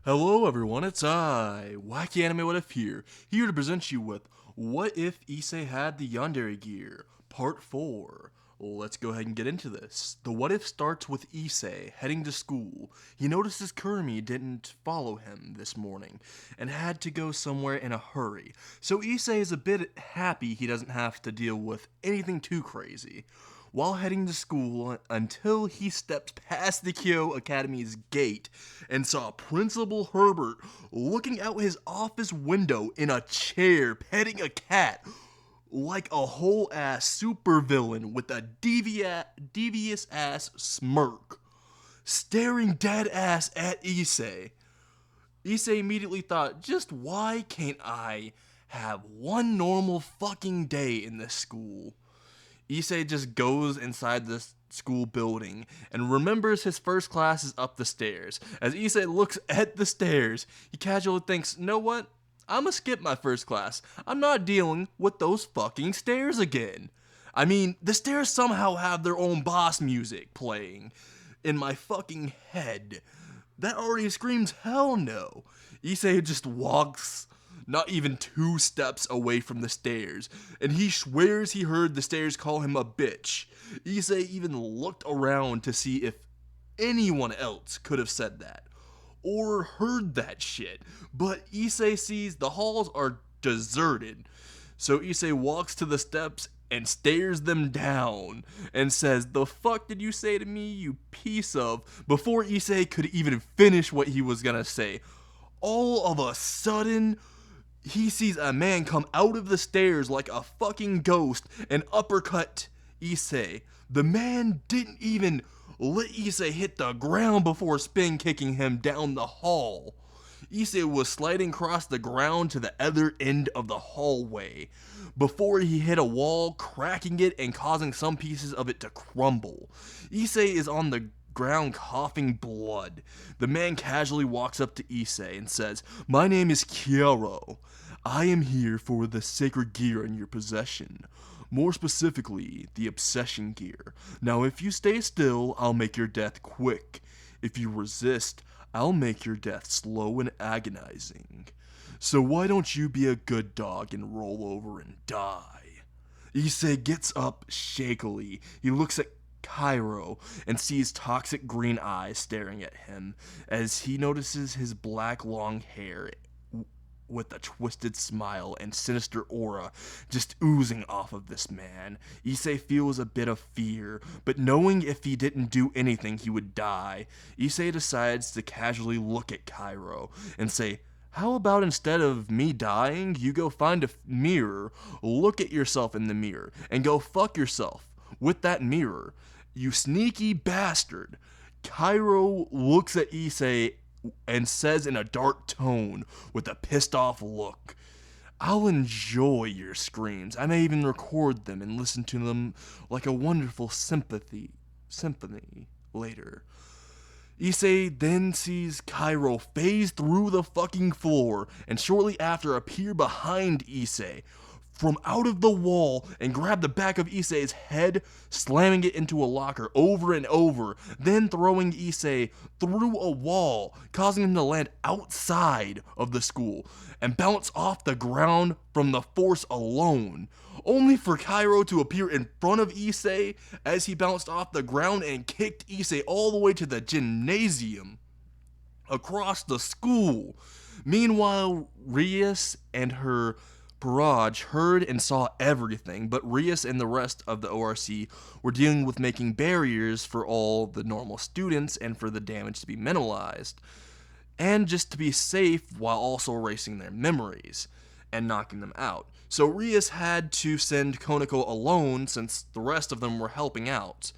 Hello everyone, it's I, WhackyAnimeWhatIF here to present you with What If Issei Had the Yandere Gear, Part 4. Let's go ahead and get into this. The what if starts with Issei heading to school. He notices Kurumi didn't follow him this morning and had to go somewhere in a hurry. So Issei is a bit happy he doesn't have to deal with anything too crazy. While heading to school until he steps past the Kyo Academy's gate and saw Principal Herbert looking out his office window in a chair petting a cat like a whole ass supervillain with a devious ass smirk, staring dead ass at Issei. Issei immediately thought, just why can't I have one normal fucking day in this school? Issei just goes inside the school building and remembers his first class is up the stairs. As Issei looks at the stairs, he casually thinks, know what? I'ma skip my first class. I'm not dealing with those fucking stairs again. I mean, the stairs somehow have their own boss music playing in my fucking head. That already screams hell no. Issei just walks not even 2 steps away from the stairs, and he swears he heard the stairs call him a bitch. Issei even looked around to see if anyone else could have said that or heard that shit, but Issei sees the halls are deserted. So Issei walks to the steps and stares them down and says, "The fuck did you say to me, you piece of," before Issei could even finish what he was gonna say. All of a sudden, he sees a man come out of the stairs like a fucking ghost and uppercut Issei. The man didn't even let Issei hit the ground before spin kicking him down the hall. Issei was sliding across the ground to the other end of the hallway before he hit a wall, cracking it and causing some pieces of it to crumble. Issei is on the ground coughing blood. The man casually walks up to Issei and says, "My name is Kiaro. I am here for the sacred gear in your possession. More specifically, the obsession gear. Now if you stay still, I'll make your death quick. If you resist, I'll make your death slow and agonizing. So why don't you be a good dog and roll over and die?" Issei gets up shakily. He looks at Cairo and sees toxic green eyes staring at him as he notices his black long hair with a twisted smile and sinister aura just oozing off of this man. Issei feels a bit of fear, but knowing if he didn't do anything he would die, Issei decides to casually look at Cairo and say, "How about instead of me dying, you go find a mirror, look at yourself in the mirror, and go fuck yourself with that mirror, you sneaky bastard." Cairo looks at Issei and says in a dark tone with a pissed off look, "I'll enjoy your screams. I may even record them and listen to them like a wonderful symphony later." Issei then sees Cairo phase through the fucking floor and shortly after appear behind Issei from out of the wall and grab the back of Issei's head, slamming it into a locker over and over, then throwing Issei through a wall, causing him to land outside of the school and bounce off the ground from the force alone, only for Cairo to appear in front of Issei as he bounced off the ground and kicked Issei all the way to the gymnasium across the school. Meanwhile, Rias and her Barrage heard and saw everything, but Rias and the rest of the ORC were dealing with making barriers for all the normal students and for the damage to be minimalized, and just to be safe while also erasing their memories and knocking them out. So Rias had to send Koneko alone since the rest of them were helping out.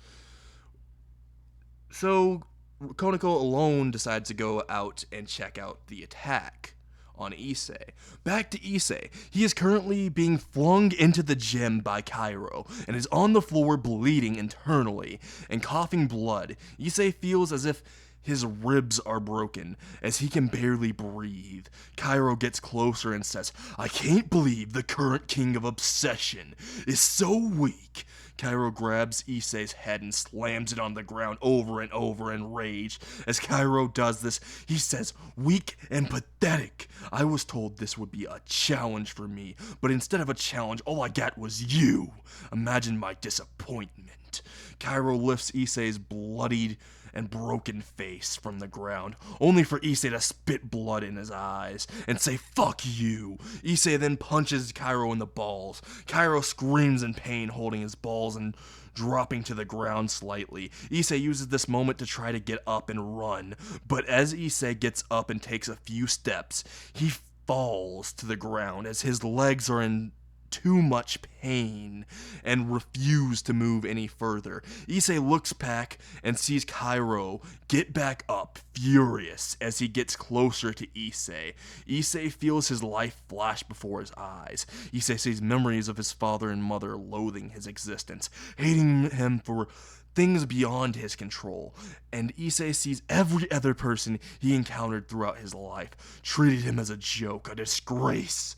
So Koneko alone decided to go out and check out the attack on Issei. Back to Issei. He is currently being flung into the gym by Cairo and is on the floor bleeding internally and coughing blood. Issei feels as if His ribs are broken as he can barely breathe. Cairo gets closer and says, "I can't believe the current king of obsession is so weak." Cairo grabs Issei's head and slams it on the ground over and over in rage. As Cairo does this, he says, "Weak and pathetic. I was told this would be a challenge for me, but instead of a challenge, all I got was you. Imagine my disappointment." Cairo lifts Issei's bloodied and broken face from the ground, only for Issei to spit blood in his eyes and say, "Fuck you." Issei then punches Cairo in the balls. Cairo screams in pain, holding his balls and dropping to the ground slightly. Issei uses this moment to try to get up and run, but as Issei gets up and takes a few steps, he falls to the ground as his legs are in too much pain and refuse to move any further. Issei looks back and sees Cairo get back up, furious, as he gets closer to Issei. Issei feels his life flash before his eyes. Issei sees memories of his father and mother loathing his existence, hating him for things beyond his control, and Issei sees every other person he encountered throughout his life treated him as a joke, a disgrace.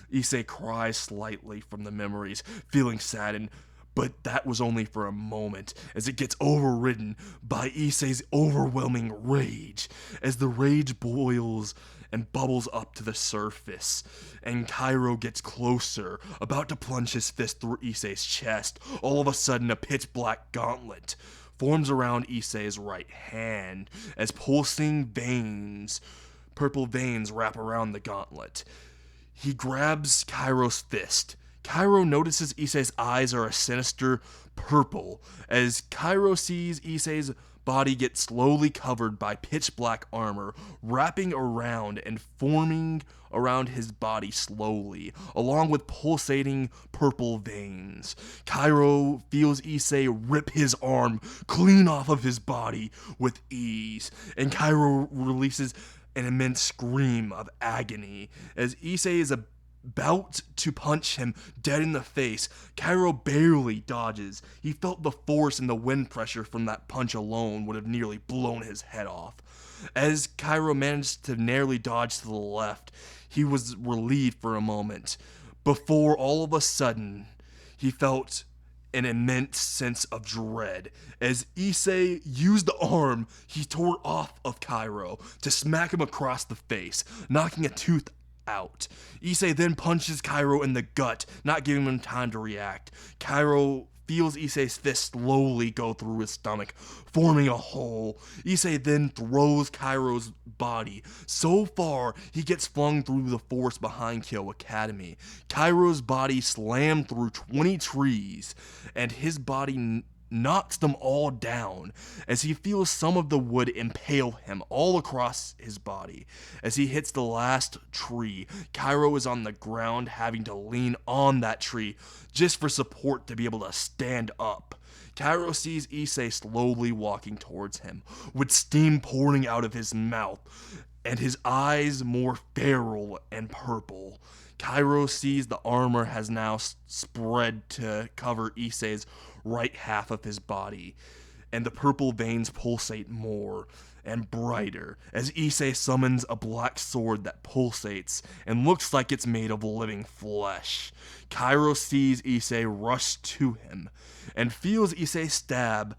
Issei cries slightly from the memories, feeling saddened, but that was only for a moment, as it gets overridden by Issei's overwhelming rage. As the rage boils and bubbles up to the surface, and Cairo gets closer, about to plunge his fist through Issei's chest, all of a sudden a pitch-black gauntlet forms around Issei's right hand, as pulsing veins, purple veins wrap around the gauntlet. He grabs Cairo's fist. Cairo notices Issei's eyes are a sinister purple, as Cairo sees Issei's body get slowly covered by pitch-black armor, wrapping around and forming around his body slowly, along with pulsating purple veins. Cairo feels Issei rip his arm clean off of his body with ease, and Cairo releases an immense scream of agony. As Issei is about to punch him dead in the face, Cairo barely dodges. He felt the force and the wind pressure from that punch alone would have nearly blown his head off. As Cairo managed to narrowly dodge to the left, he was relieved for a moment, before all of a sudden, he felt an immense sense of dread as Issei used the arm he tore off of Cairo to smack him across the face, knocking a tooth out. Issei then punches Cairo in the gut, not giving him time to react. Cairo feels Issei's fist slowly go through his stomach, forming a hole. Issei then throws Cairo's body so far he gets flung through the forest behind Kyo Academy. Cairo's body slammed through 20 trees, and his body knocks them all down as he feels some of the wood impale him all across his body. As he hits the last tree, Cairo is on the ground, having to lean on that tree just for support to be able to stand up. Cairo sees Issei slowly walking towards him, with steam pouring out of his mouth and his eyes more feral and purple. Cairo sees the armor has now spread to cover Issei's right half of his body, and the purple veins pulsate more and brighter as Issei summons a black sword that pulsates and looks like it's made of living flesh. Cairo sees Issei rush to him and feels Issei stab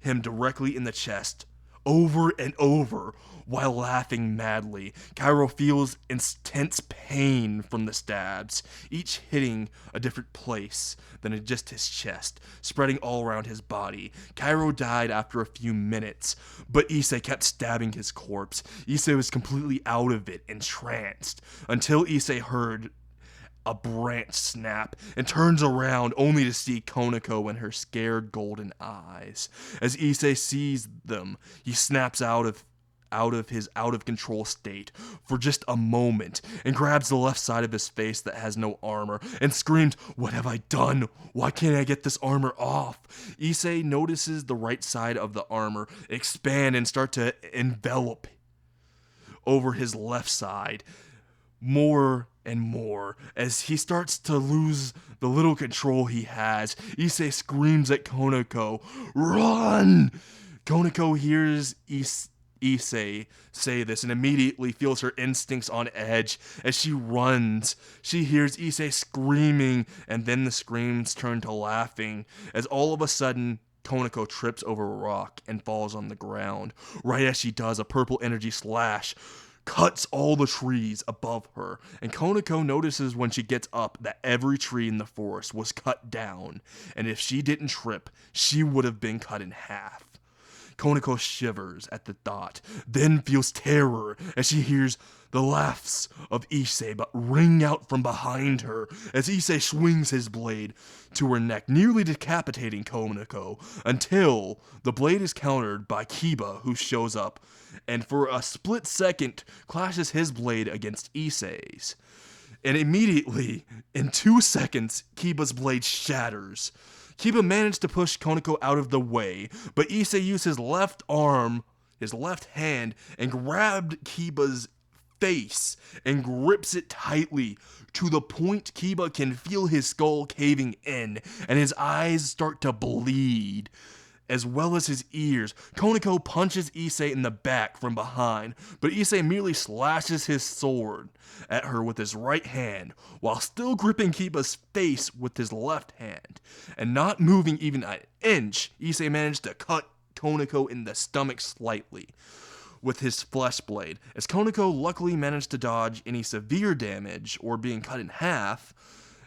him directly in the chest over and over while laughing madly. Cairo feels intense pain from the stabs, each hitting a different place than just his chest, spreading all around his body. Cairo died after a few minutes, but Issei kept stabbing his corpse. Issei was completely out of it, entranced, until Issei heard a branch snap and turns around only to see Konako and her scared golden eyes. As Issei sees them, he snaps out of his out-of-control state for just a moment and grabs the left side of his face that has no armor and screams, "What have I done? Why can't I get this armor off?" Issei notices the right side of the armor expand and start to envelop over his left side more and more. As he starts to lose the little control he has, Issei screams at Konako, "Run!" Konako hears Issei say this and immediately feels her instincts on edge. As she runs, she hears Issei screaming, and then the screams turn to laughing as all of a sudden Koneko trips over a rock and falls on the ground. Right as she does, a purple energy slash cuts all the trees above her, and Koneko notices when she gets up that every tree in the forest was cut down, and if she didn't trip, she would have been cut in half. Koneko shivers at the thought, then feels terror as she hears the laughs of Issei but ring out from behind her as Issei swings his blade to her neck, nearly decapitating Koneko, until the blade is countered by Kiba, who shows up and for a split second clashes his blade against Issei's. And immediately, in 2 seconds, Kiba's blade shatters. Kiba managed to push Koneko out of the way, but Issei used his left arm, his left hand, and grabbed Kiba's face and grips it tightly to the point Kiba can feel his skull caving in and his eyes start to bleed, as well as his ears. Koneko punches Issei in the back from behind, but Issei merely slashes his sword at her with his right hand, while still gripping Kiba's face with his left hand. And not moving even an inch, Issei managed to cut Koneko in the stomach slightly with his flesh blade. As Koneko luckily managed to dodge any severe damage or being cut in half,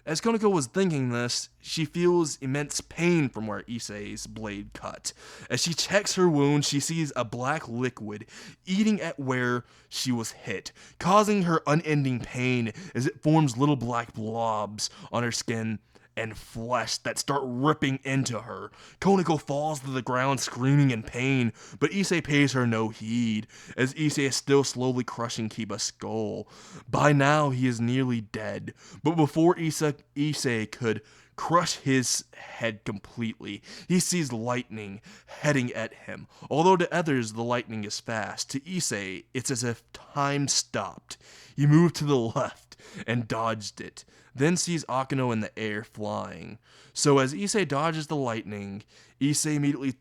as Koneko was thinking this, she feels immense pain from where Issei's blade cut. As she checks her wound, she sees a black liquid eating at where she was hit, causing her unending pain as it forms little black blobs on her skin and flesh that start ripping into her. Koneko falls to the ground screaming in pain, but Issei pays her no heed, as Issei is still slowly crushing Kiba's skull. By now, he is nearly dead, but before Issei could crush his head completely, he sees lightning heading at him. Although to others the lightning is fast, to Issei it's as if time stopped. He moved to the left and dodged it, then sees Akeno in the air flying. So as Issei dodges the lightning, Issei immediately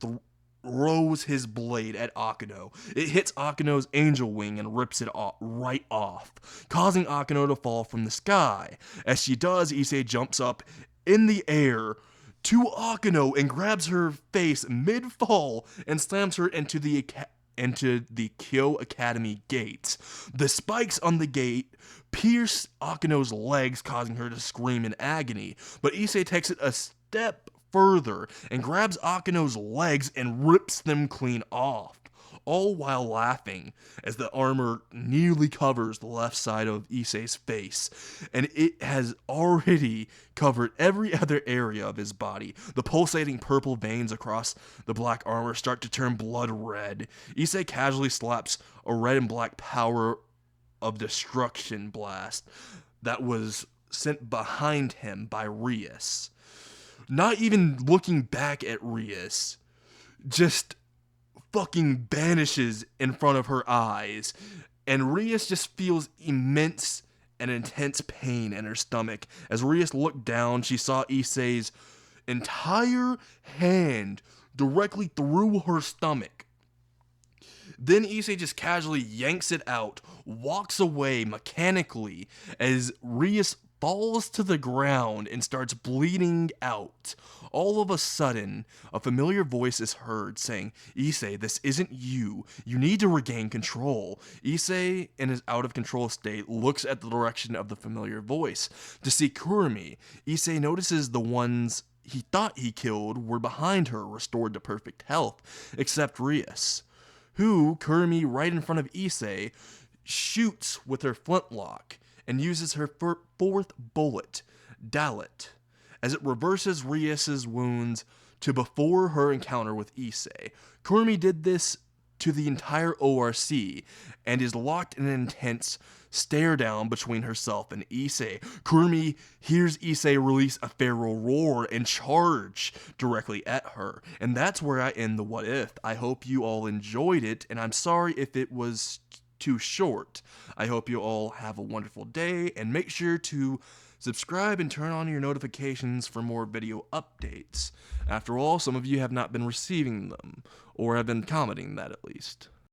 throws his blade at Akeno. It hits Akeno's angel wing and rips it right off, causing Akeno to fall from the sky. As she does, Issei jumps up in the air to Akeno and grabs her face mid-fall and slams her into the Kyo Academy gates. The spikes on the gate pierce Akeno's legs, causing her to scream in agony, but Issei takes it a step further and grabs Akeno's legs and rips them clean off, all while laughing as the armor nearly covers the left side of Issei's face, and it has already covered every other area of his body. The pulsating purple veins across the black armor start to turn blood red. Issei casually slaps a red and black power of destruction blast that was sent behind him by Rias. Not even looking back at Rias, just fucking vanishes in front of her eyes, and Rias just feels immense and intense pain in her stomach. As Rias looked down, she saw Issei's entire hand directly through her stomach. Then Issei just casually yanks it out, walks away mechanically as Rias falls to the ground and starts bleeding out. All of a sudden, a familiar voice is heard saying, "Issei, this isn't you. You need to regain control." Issei, in his out-of-control state, looks at the direction of the familiar voice to see Kurumi. Issei notices the ones he thought he killed were behind her, restored to perfect health, except Rias, who, Kurumi right in front of Issei, shoots with her flintlock and uses her fourth bullet, Dalit, as it reverses Rias's wounds to before her encounter with Issei. Kurumi did this to the entire ORC and is locked in an intense stare down between herself and Issei. Kurumi hears Issei release a feral roar and charge directly at her. And that's where I end the What If. I hope you all enjoyed it, and I'm sorry if it was too short. I hope you all have a wonderful day, and make sure to subscribe and turn on your notifications for more video updates. After all, some of you have not been receiving them, or have been commenting that at least.